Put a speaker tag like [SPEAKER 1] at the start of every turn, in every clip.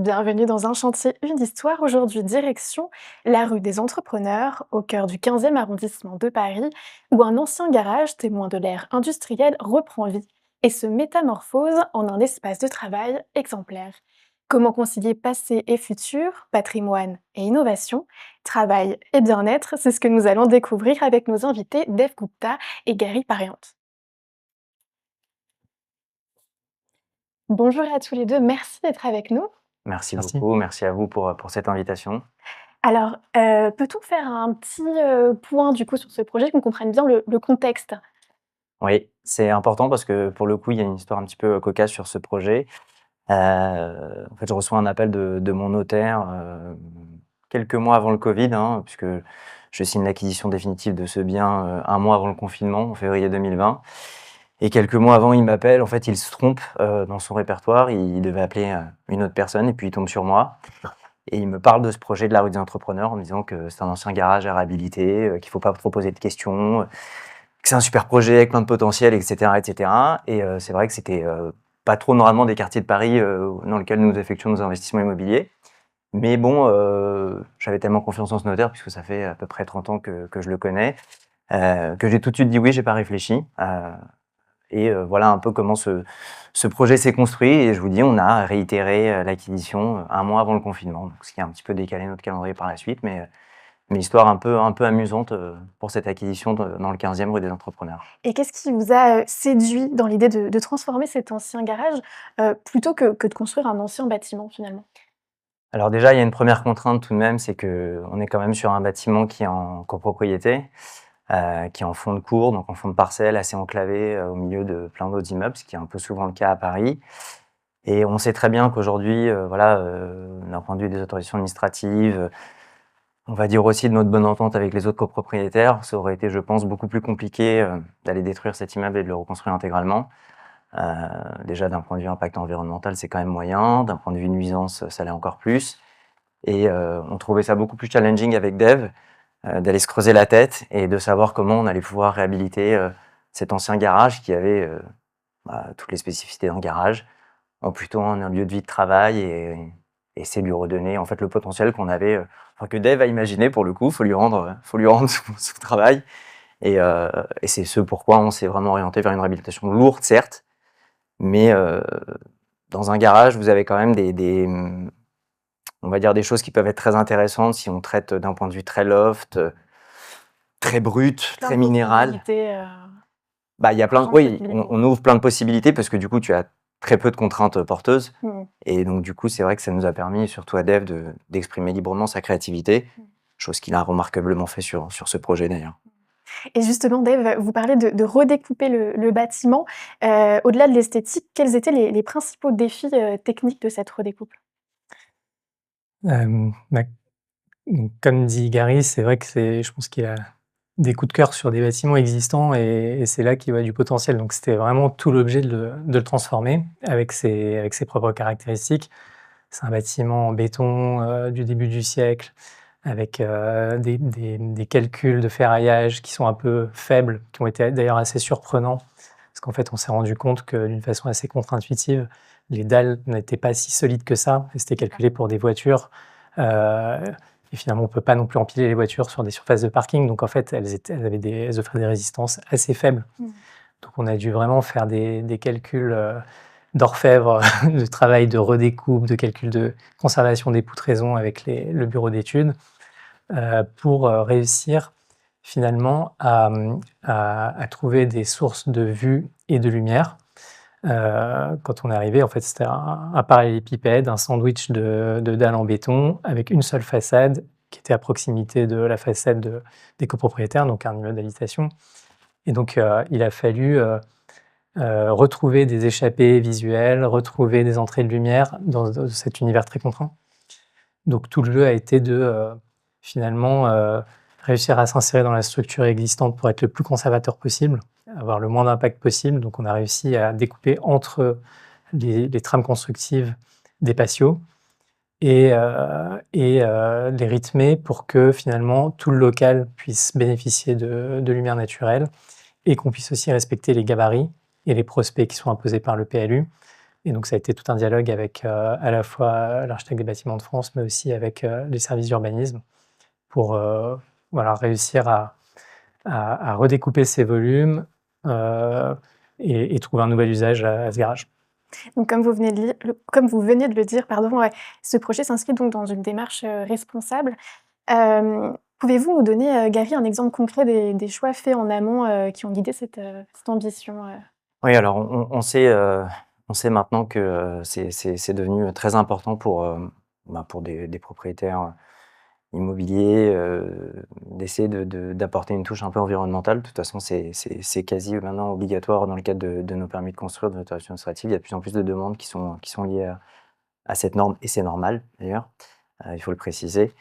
[SPEAKER 1] Bienvenue dans un chantier, une histoire. Aujourd'hui, direction la rue des Entrepreneurs, au cœur du 15e arrondissement de Paris, où un ancien garage, témoin de l'ère industrielle, reprend vie et se métamorphose en un espace de travail exemplaire. Comment concilier passé et futur, patrimoine et innovation, travail et bien-être, c'est ce que nous allons découvrir avec nos invités Dev Gupta et Gary Pariant. Bonjour à tous les deux, merci d'être avec nous.
[SPEAKER 2] Merci
[SPEAKER 3] Merci.
[SPEAKER 2] beaucoup, merci à vous pour cette invitation.
[SPEAKER 1] Alors, peut-on faire un petit, point du coup sur ce projet, qu'on comprenne bien le contexte?
[SPEAKER 2] Oui, c'est important parce que pour le coup, il y a une histoire un petit peu cocasse sur ce projet. En fait, je reçois un appel de mon notaire, quelques mois avant le Covid, hein, puisque je signe l'acquisition définitive de ce bien, 1 mois avant le confinement, en février 2020. Et quelques mois avant, il m'appelle, en fait, il se trompe, dans son répertoire, il devait appeler, une autre personne et puis il tombe sur moi. Et il me parle de ce projet de la rue des Entrepreneurs en me disant que c'est un ancien garage à réhabiliter, qu'il ne faut pas trop poser de questions, que c'est un super projet avec plein de potentiel, et cetera, et cetera. Et c'est vrai que c'était pas trop normalement des quartiers de Paris dans lesquels nous effectuons nos investissements immobiliers. Mais bon, j'avais tellement confiance en ce notaire, puisque ça fait à peu près 30 ans que je le connais, que j'ai tout de suite dit oui, j'ai pas réfléchi. Voilà un peu comment ce projet s'est construit. Et je vous dis, on a réitéré l'acquisition 1 mois avant le confinement, donc ce qui a un petit peu décalé notre calendrier par la suite, mais histoire un peu amusante pour cette acquisition dans le 15e rue des Entrepreneurs.
[SPEAKER 1] Et qu'est-ce qui vous a, séduit dans l'idée de transformer cet ancien garage, plutôt que de construire un ancien bâtiment finalement?
[SPEAKER 2] Alors déjà, il y a une première contrainte tout de même, c'est qu'on est quand même sur un bâtiment qui est en copropriété, qui est en fond de cour, donc en fond de parcelle, assez enclavé au milieu de plein d'autres immeubles, ce qui est un peu souvent le cas à Paris. Et on sait très bien qu'aujourd'hui, d'un point de vue des autorisations administratives, on va dire aussi de notre bonne entente avec les autres copropriétaires, ça aurait été, je pense, beaucoup plus compliqué d'aller détruire cet immeuble et de le reconstruire intégralement. Déjà, d'un point de vue impact environnemental, c'est quand même moyen. D'un point de vue nuisance, ça l'est encore plus. Et on trouvait ça beaucoup plus challenging avec Dev, d'aller se creuser la tête et de savoir comment on allait pouvoir réhabiliter cet ancien garage qui avait toutes les spécificités d'un garage, en plutôt un lieu de vie de travail et essayer de lui redonner en fait le potentiel qu'on avait, que Dave a imaginé pour le coup. Faut lui rendre son travail et c'est ce pourquoi on s'est vraiment orienté vers une réhabilitation lourde, certes, mais dans un garage, vous avez quand même on va dire des choses qui peuvent être très intéressantes si on traite d'un point de vue très loft, très brut,
[SPEAKER 1] Plein
[SPEAKER 2] très
[SPEAKER 1] de
[SPEAKER 2] minéral.
[SPEAKER 1] possibilités,
[SPEAKER 2] Il y a plein,
[SPEAKER 1] plein de
[SPEAKER 2] oui,
[SPEAKER 1] possibilités.
[SPEAKER 2] on ouvre plein de possibilités parce que du coup, tu as très peu de contraintes porteuses.
[SPEAKER 1] Mmh.
[SPEAKER 2] Et donc, du coup, c'est vrai que ça nous a permis, surtout à Dev, d'exprimer librement sa créativité,
[SPEAKER 1] Mmh.
[SPEAKER 2] chose qu'il a remarquablement fait sur ce projet d'ailleurs.
[SPEAKER 1] Et justement Dave, vous parlez de redécouper le bâtiment. Au-delà de l'esthétique, quels étaient les principaux défis, techniques de cette redécoupe?
[SPEAKER 3] Bah, donc comme dit Gary, c'est vrai que je pense qu'il a des coups de cœur sur des bâtiments existants et c'est là qu'il voit du potentiel. Donc c'était vraiment tout l'objet de le transformer avec ses propres caractéristiques. C'est un bâtiment en béton, du début du siècle avec, des calculs de ferraillage qui sont un peu faibles, qui ont été d'ailleurs assez surprenants. Parce qu'en fait, on s'est rendu compte que d'une façon assez contre-intuitive, les dalles n'étaient pas si solides que ça et c'était calculé pour des voitures, et finalement on peut pas non plus empiler les voitures sur des surfaces de parking, donc en fait elles offraient des résistances assez faibles.
[SPEAKER 1] Mmh.
[SPEAKER 3] Donc on a dû vraiment faire des calculs, d'orfèvre, de travail de redécoupe, de calcul de conservation des poutraisons avec le bureau d'études, pour, réussir finalement à trouver des sources de vue et de lumière. Quand on est arrivé, en fait, c'était un parallélépipède, un sandwich de dalles en béton avec une seule façade qui était à proximité de la façade des copropriétaires, donc un immeuble d'habitation. Et donc, il a fallu retrouver des échappées visuelles, retrouver des entrées de lumière dans cet univers très contraint. Donc tout le jeu a été de, finalement, réussir à s'insérer dans la structure existante pour être le plus conservateur possible, avoir le moins d'impact possible. Donc on a réussi à découper entre les trames constructives des patios et les rythmer pour que finalement tout le local puisse bénéficier de lumière naturelle et qu'on puisse aussi respecter les gabarits et les prospects qui sont imposés par le PLU Et donc ça a été tout un dialogue avec à la fois l'architecte des bâtiments de France, mais aussi avec les services d'urbanisme pour voilà, réussir à redécouper ces volumes et trouver un nouvel usage à ce garage.
[SPEAKER 1] Donc comme vous venez de le dire, pardon, ouais, ce projet s'inscrit donc dans une démarche, responsable. Pouvez-vous nous donner, Gary, un exemple concret des choix faits en amont, qui ont guidé cette ambition?
[SPEAKER 2] Oui, alors on sait maintenant que c'est devenu très important pour des propriétaires immobiliers d'essayer d'apporter une touche un peu environnementale. De toute façon, c'est quasi maintenant obligatoire dans le cadre de nos permis de construire, de l'autorisation administrative. Il y a de plus en plus de demandes qui sont liées à cette norme, et c'est normal d'ailleurs, il faut le préciser.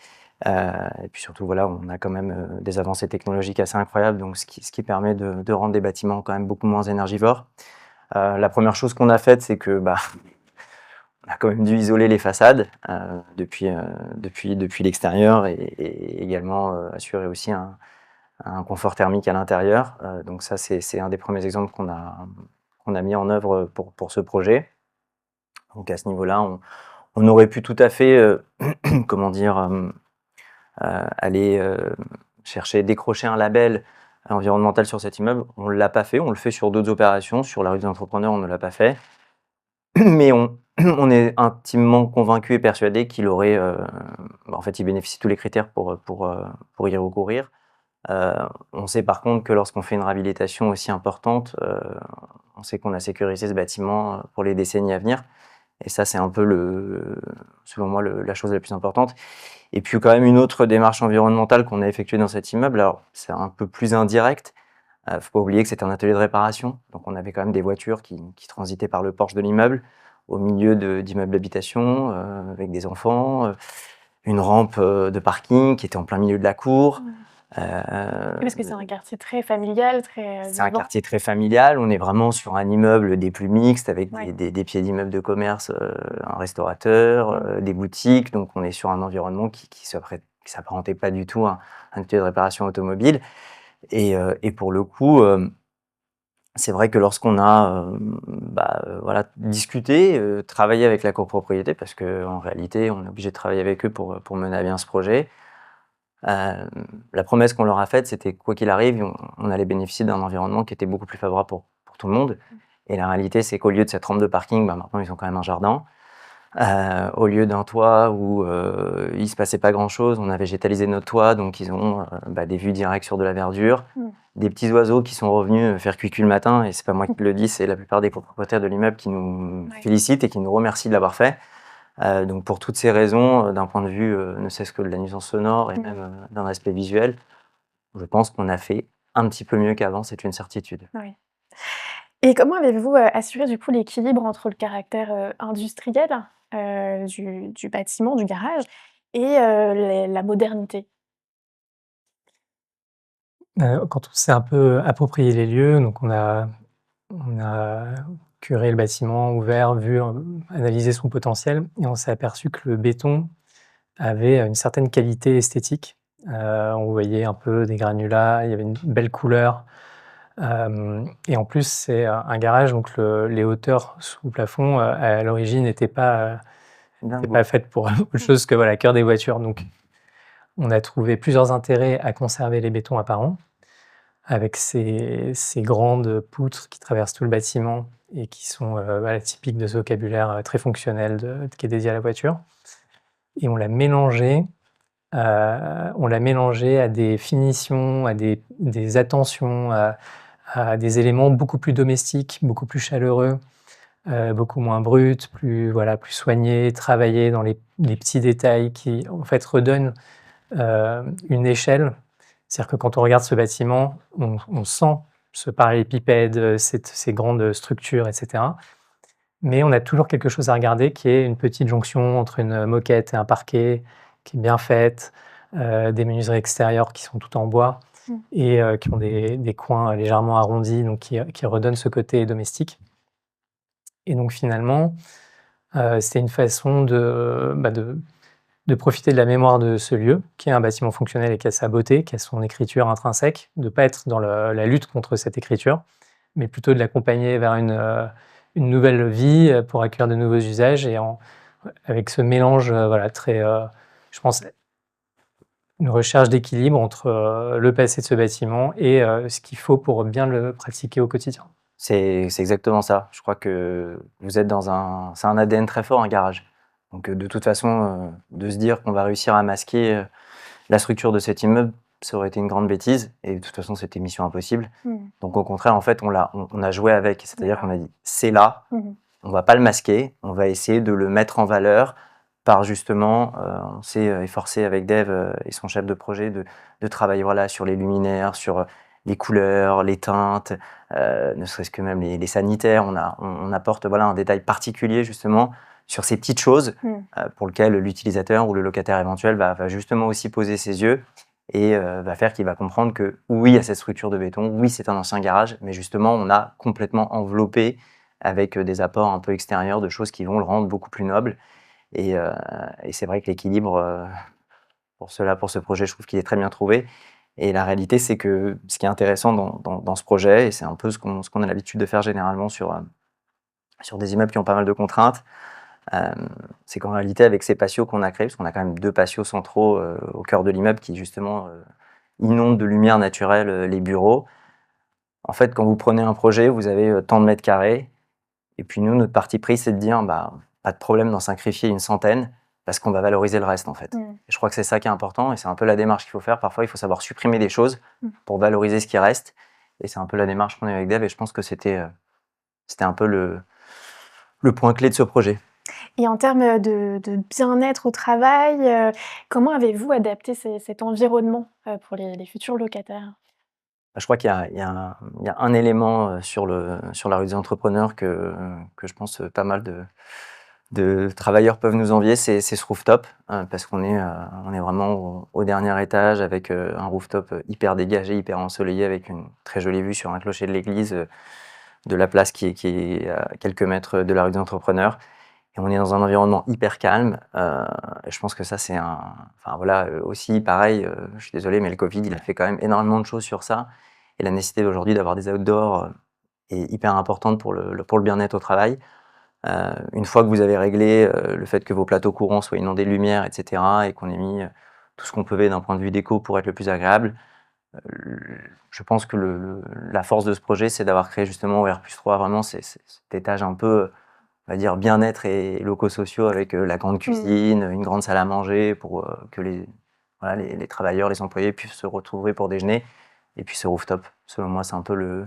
[SPEAKER 2] Et puis surtout, voilà, on a quand même des avancées technologiques assez incroyables, donc ce qui permet de rendre des bâtiments quand même beaucoup moins énergivores. La première chose qu'on a faite, c'est que on a quand même dû isoler les façades depuis l'extérieur et également assurer aussi un confort thermique à l'intérieur. Donc ça, c'est un des premiers exemples qu'on a mis en œuvre pour ce projet. Donc à ce niveau-là, on aurait pu tout à fait, comment dire, aller décrocher un label environnemental sur cet immeuble. On ne l'a pas fait, on le fait sur d'autres opérations. Sur la rue des entrepreneurs, on ne l'a pas fait. Mais on est intimement convaincu et persuadé qu'il aurait, en fait, il bénéficie de tous les critères pour y recourir. On sait par contre que lorsqu'on fait une réhabilitation aussi importante, on sait qu'on a sécurisé ce bâtiment pour les décennies à venir. Et ça, c'est un peu selon moi, la chose la plus importante. Et puis quand même une autre démarche environnementale qu'on a effectuée dans cet immeuble, alors c'est un peu plus indirect. Faut pas oublier que c'était un atelier de réparation, donc on avait quand même des voitures qui transitaient par le porche de l'immeuble, au milieu d'immeubles d'habitation, avec des enfants, une rampe de parking qui était en plein milieu de la cour.
[SPEAKER 1] Oui, parce que c'est un quartier très familial, très,
[SPEAKER 2] C'est un
[SPEAKER 1] vivant.
[SPEAKER 2] quartier très familial, on est vraiment sur un immeuble des plus mixtes avec
[SPEAKER 1] Ouais.
[SPEAKER 2] des pieds d'immeubles de commerce, un restaurateur, des boutiques, donc on est sur un environnement qui s'apparentait pas du tout à un atelier de réparation automobile. Et pour le coup, c'est vrai que lorsqu'on a voilà, discuté, travaillé avec la copropriété, parce qu'en réalité, on est obligé de travailler avec eux pour mener à bien ce projet. La promesse qu'on leur a faite, c'était quoi qu'il arrive, on allait bénéficier d'un environnement qui était beaucoup plus favorable pour tout le monde. Et la réalité, c'est qu'au lieu de cette rampe de parking, maintenant ils ont quand même un jardin. Au lieu d'un toit où il se passait pas grand-chose, on a végétalisé notre toit, donc ils ont des vues directes sur de la verdure, des petits oiseaux qui sont revenus faire cuicui le matin, et c'est pas moi qui le dis, c'est la plupart des copropriétaires de l'immeuble qui nous félicitent et qui nous remercient de l'avoir fait. Donc pour toutes ces raisons, d'un point de vue ne serait-ce que de la nuisance sonore et même d'un aspect visuel, je pense qu'on a fait un petit peu mieux qu'avant, c'est une certitude.
[SPEAKER 1] Oui. Et comment avez-vous, assuré du coup l'équilibre entre le caractère, industriel, du bâtiment, du garage et la modernité?
[SPEAKER 3] Quand on s'est un peu approprié les lieux, donc on a curé le bâtiment, ouvert, vu, analysé son potentiel et on s'est aperçu que le béton avait une certaine qualité esthétique. On voyait un peu des granulats, il y avait une belle couleur, et en plus c'est un garage, donc les hauteurs sous le plafond, à l'origine n'étaient pas faites pour autre chose que voilà, cœur des voitures. Donc on a trouvé plusieurs intérêts à conserver les bétons apparents, avec ces grandes poutres qui traversent tout le bâtiment et qui sont voilà, typiques de ce vocabulaire très fonctionnel qui est dédié à la voiture. Et on l'a mélangé à des finitions, à des attentions, à des éléments beaucoup plus domestiques, beaucoup plus chaleureux, beaucoup moins bruts, plus soignés, travaillés dans les petits détails qui en fait redonnent une échelle. C'est-à-dire que quand on regarde ce bâtiment, on sent ce parallélépipède, ces grandes structures, etc. Mais on a toujours quelque chose à regarder qui est une petite jonction entre une moquette et un parquet qui est bien faite, des menuiseries extérieures qui sont toutes en bois et qui ont des coins légèrement arrondis, donc qui redonnent ce côté domestique. Et donc finalement, c'était une façon de profiter de la mémoire de ce lieu, qui est un bâtiment fonctionnel et qui a sa beauté, qui a son écriture intrinsèque, de ne pas être dans la lutte contre cette écriture, mais plutôt de l'accompagner vers une une nouvelle vie, pour accueillir de nouveaux usages et avec ce mélange, voilà, très, je pense, une recherche d'équilibre entre, le passé de ce bâtiment et ce qu'il faut pour bien le pratiquer au quotidien.
[SPEAKER 2] C'est exactement ça. Je crois que vous êtes c'est un ADN très fort, un garage. Donc, de toute façon, de se dire qu'on va réussir à masquer la structure de cet immeuble, ça aurait été une grande bêtise. Et de toute façon, c'était mission impossible. Donc, au contraire, en fait, on a joué avec. C'est-à-dire qu'on a dit, c'est là, on va pas le masquer, on va essayer de le mettre en valeur par justement, on s'est efforcé avec Dave et son chef de projet de travailler voilà, sur les luminaires, sur les couleurs, les teintes, ne serait-ce que même les sanitaires. On apporte voilà, un détail particulier justement sur ces petites choses pour lesquelles l'utilisateur ou le locataire éventuel va justement aussi poser ses yeux et va faire qu'il va comprendre que oui, il y a cette structure de béton, oui, c'est un ancien garage, mais justement, on a complètement enveloppé avec des apports un peu extérieurs de choses qui vont le rendre beaucoup plus noble. Et c'est vrai que l'équilibre, pour ce projet, je trouve qu'il est très bien trouvé. Et la réalité, c'est que ce qui est intéressant dans ce projet, et c'est un peu ce qu'on a l'habitude de faire généralement sur des immeubles qui ont pas mal de contraintes, c'est qu'en réalité, avec ces patios qu'on a créés, parce qu'on a quand même 2 patios centraux au cœur de l'immeuble qui justement inondent de lumière naturelle les bureaux. En fait, quand vous prenez un projet, vous avez tant de mètres carrés. Et puis nous, notre parti pris, c'est de dire, bah, pas de problème d'en sacrifier une centaine, parce qu'on va valoriser le reste, en fait. Et je crois que c'est ça qui est important, et c'est un peu la démarche qu'il faut faire. Parfois, il faut savoir supprimer des choses pour valoriser ce qui reste. Et c'est un peu la démarche qu'on a avec Dave, et je pense que c'était un peu le point clé de ce projet.
[SPEAKER 1] Et en termes de bien-être au travail, comment avez-vous adapté cet environnement, pour les futurs locataires?
[SPEAKER 2] Je crois qu'il y a un élément sur la rue des entrepreneurs que je pense pas mal de travailleurs peuvent nous envier, c'est ce rooftop, parce qu'on est vraiment au dernier étage avec un rooftop hyper dégagé, hyper ensoleillé, avec une très jolie vue sur un clocher de l'église, de la place qui est à quelques mètres de la rue des entrepreneurs. Et on est dans un environnement hyper calme. Et je pense que ça, enfin voilà, aussi pareil, je suis désolé, mais le Covid, il a fait quand même énormément de choses sur ça. Et la nécessité aujourd'hui d'avoir des outdoors est hyper importante pour le bien-être au travail. Une fois que vous avez réglé le fait que vos plateaux courants soient inondés de lumière, etc., et qu'on ait mis tout ce qu'on pouvait d'un point de vue déco pour être le plus agréable, je pense que la force de ce projet, c'est d'avoir créé justement au R+3 vraiment cet étage un peu, on va dire, bien-être et locaux sociaux avec la grande cuisine, une grande salle à manger pour que les travailleurs, les employés puissent se retrouver pour déjeuner. Et puis ce rooftop, selon moi, c'est un peu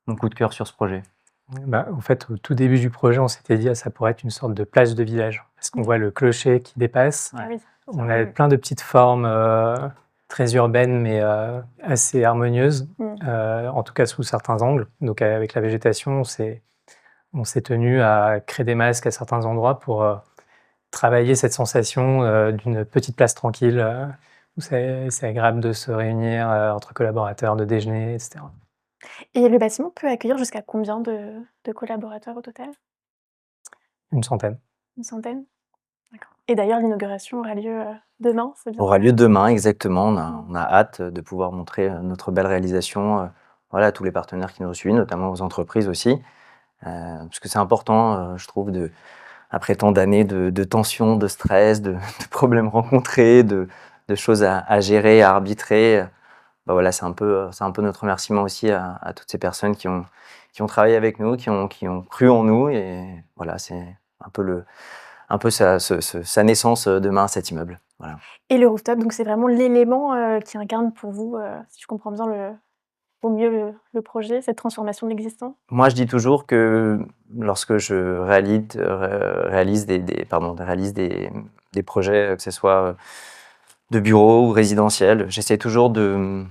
[SPEAKER 2] mon coup de cœur sur ce projet.
[SPEAKER 3] Bah, en fait, au tout début du projet, on s'était dit: «Ah, ça pourrait être une sorte de place de village», parce qu'on voit le clocher qui dépasse.
[SPEAKER 1] Ah oui.
[SPEAKER 3] On a plein de petites formes, très urbaines, mais assez harmonieuses, en tout cas sous certains angles. Donc avec la végétation, on s'est tenu à créer des masques à certains endroits pour travailler cette sensation d'une petite place tranquille, où c'est agréable de se réunir entre collaborateurs, de déjeuner, et cetera.
[SPEAKER 1] Et le bâtiment peut accueillir jusqu'à combien de collaborateurs au total?
[SPEAKER 3] Une centaine.
[SPEAKER 1] Une centaine? D'accord. Et d'ailleurs, l'inauguration aura lieu, demain, c'est bien
[SPEAKER 2] Aura
[SPEAKER 1] ça?
[SPEAKER 2] lieu demain, exactement. On a hâte de pouvoir montrer notre belle réalisation voilà, à tous les partenaires qui nous suivent, notamment aux entreprises aussi. Parce que c'est important, je trouve, après tant d'années de tensions, de stress, de problèmes rencontrés, de choses à gérer, à arbitrer. Bah voilà, c'est un peu notre remerciement aussi à toutes ces personnes qui ont travaillé avec nous, qui ont cru en nous. Et voilà, c'est un peu sa naissance demain, cet immeuble. Voilà.
[SPEAKER 1] Et le rooftop, donc c'est vraiment l'élément, qui incarne pour vous, si je comprends bien au mieux le projet, cette transformation de l'existant?
[SPEAKER 2] Moi, je dis toujours que lorsque je réalise des projets, que ce soit de bureau ou résidentiel, j'essaie toujours de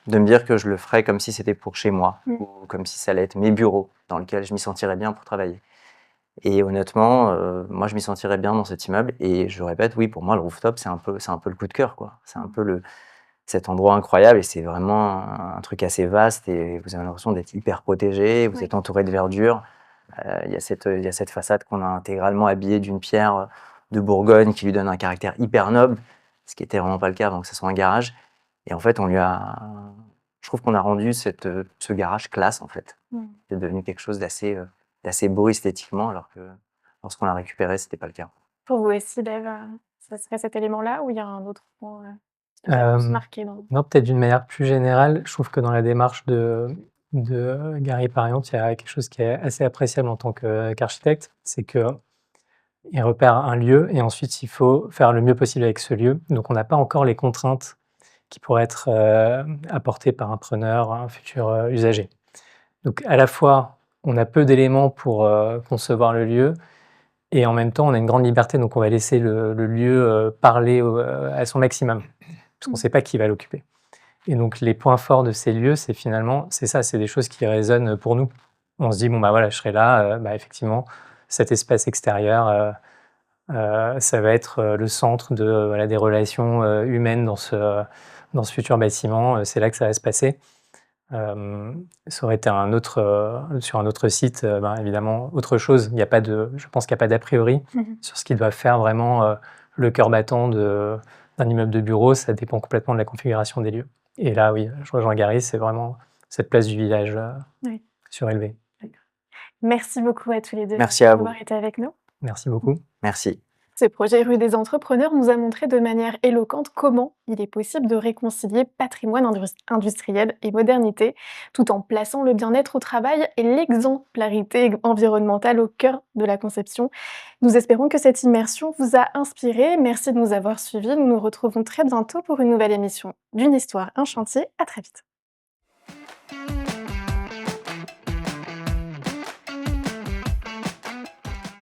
[SPEAKER 2] me dire que je le ferais comme si c'était pour chez moi, ou comme si ça allait être mes bureaux dans lesquels je m'y sentirais bien pour travailler. Et honnêtement, moi, je m'y sentirais bien dans cet immeuble. Et je répète, oui, pour moi, le rooftop, c'est un peu le coup de cœur, quoi. C'est un peu cet endroit incroyable, et c'est vraiment un truc assez vaste, et vous avez l'impression d'être hyper protégé, vous êtes entouré de verdure. Il y a cette façade qu'on a intégralement habillée d'une pierre de Bourgogne qui lui donne un caractère hyper noble, ce qui n'était vraiment pas le cas avant que ce soit un garage. Et en fait, je trouve qu'on a rendu ce garage classe, en fait. C'est devenu quelque chose d'assez beau esthétiquement, alors que lorsqu'on l'a récupéré, c'était pas le cas.
[SPEAKER 1] Pour vous aussi, Dave, ça serait cet élément-là ou il y a un autre point, qui vous a plus marqué dans
[SPEAKER 3] Non, peut-être d'une manière plus générale, je trouve que dans la démarche de Gary Pariante, il y a quelque chose qui est assez appréciable en tant qu'architecte, c'est qu'il repère un lieu et ensuite il faut faire le mieux possible avec ce lieu. Donc on n'a pas encore les contraintes qui pourraient être apportées par un preneur, un futur usager. Donc à la fois, on a peu d'éléments pour concevoir le lieu et en même temps, on a une grande liberté, donc on va laisser le lieu parler à son maximum, parce qu'on ne sait pas qui va l'occuper. Et donc les points forts de ces lieux, c'est finalement, c'est ça, c'est des choses qui résonnent pour nous. On se dit, bon bah voilà, je serai là, effectivement, cet espace extérieur, ça va être le centre de, voilà, des relations humaines dans ce futur bâtiment, c'est là que ça va se passer. Ça aurait été sur un autre site, évidemment, autre chose. Je pense qu'il n'y a pas d'a priori sur ce qui doit faire vraiment le cœur battant d'un immeuble de bureau. Ça dépend complètement de la configuration des lieux. Et là, oui, je rejoins Gary, c'est vraiment cette place du village
[SPEAKER 1] Oui.
[SPEAKER 3] surélevée.
[SPEAKER 1] Merci beaucoup à tous les 2
[SPEAKER 2] Merci à vous.
[SPEAKER 1] d'avoir été avec nous.
[SPEAKER 3] Merci beaucoup.
[SPEAKER 2] Merci.
[SPEAKER 1] Ce projet Rue des Entrepreneurs nous a montré de manière éloquente comment il est possible de réconcilier patrimoine industriel et modernité, tout en plaçant le bien-être au travail et l'exemplarité environnementale au cœur de la conception. Nous espérons que cette immersion vous a inspiré. Merci de nous avoir suivis. Nous nous retrouvons très bientôt pour une nouvelle émission d'Une histoire, un chantier. À très vite.